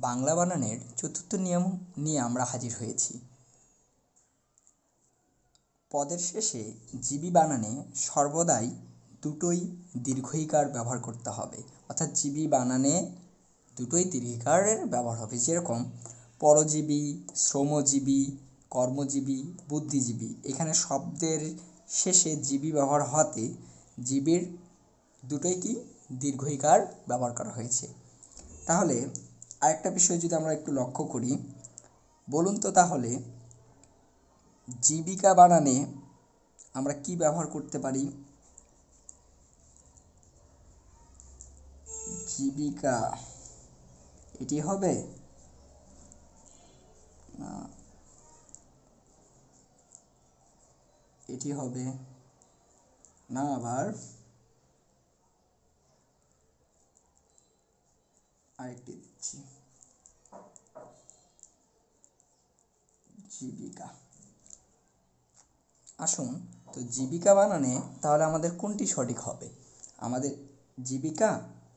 বাংলা বানানের চতুর্থ নিয়ম নিয়ে আমরা হাজির হয়েছি। পদের শেষে জিবি বানানে সর্বদাই দুটোই দীর্ঘইকার ব্যবহার করতে হবে, অর্থাৎ জিবি বানানে দুটোই দীর্ঘিকারের ব্যবহার হবে। যেরকম পরজীবী, শ্রমজীবী, কর্মজীবী, বুদ্ধিজীবী, এখানে শব্দের শেষে জিবি ব্যবহার হওয়াতে জিবির দুটোই কি দীর্ঘইকার ব্যবহার করা হয়েছে। তাহলে আরেকটা বিষয় যদি আমরা একটু লক্ষ্য করি, বলুন তো তাহলে জীবিকা বানানে আমরা কি ব্যবহার করতে পারি? জীবিকা এটি হবে না, এটি হবে না, আবার আরেকটি দিচ্ছি, জীবিকা। আসুন তো জীবিকা বানানে তাহলে আমাদের কোনটি সঠিক হবে? আমাদের জীবিকা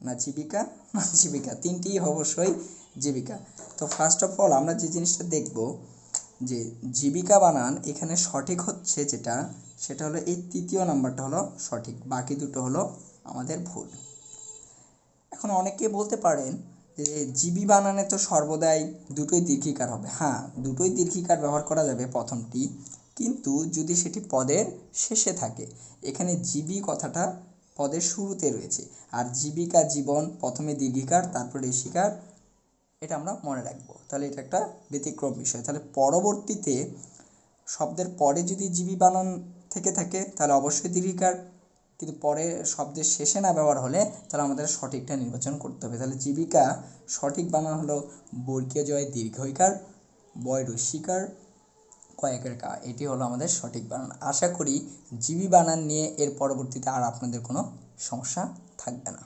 না জীবিকা না জীবিকা, তিনটিই অবশ্যই জীবিকা। তো ফার্স্ট অফ অল আমরা যে জিনিসটা দেখব যে জীবিকা বানান এখানে সঠিক হচ্ছে যেটা, সেটা হলো এই তৃতীয় নাম্বারটা হলো সঠিক, বাকি দুটো হলো আমাদের ভুল। এখন অনেকে বলতে পারেন যে জিবি বানানে তো সর্বদাই দুটোই দীর্ঘিকার হবে। হ্যাঁ, দুটোই দীর্ঘিকার ব্যবহার করা যাবে প্রথমটি, কিন্তু যদি সেটি পদের শেষে থাকে। এখানে জিবি কথাটা পদের শুরুতে রয়েছে, আর জীবিকা জীবন প্রথমে দীর্ঘিকার তারপরে রেশিকার, এটা আমরা মনে রাখবো। তাহলে এটা একটা ব্যতিক্রম বিষয়। তাহলে পরবর্তীতে শব্দের পরে যদি জিবি বানান থেকে থাকে তাহলে অবশ্যই দীর্ঘিকার, কিন্তু পরে শব্দের শেষে না ব্যবহার হলে তাহলে আমাদের সঠিকটা নির্বাচন করতে হবে। তাহলে জীবিকা সঠিক বানান হলো বর্গীয় জয় দীর্ঘইকার, বয় রস্যিকার, কয়েকের কা, এটি হলো আমাদের সঠিক বানান। আশা করি জিবি বানান নিয়ে এর পরবর্তীতে আর আপনাদের কোনো সমস্যা থাকবে না।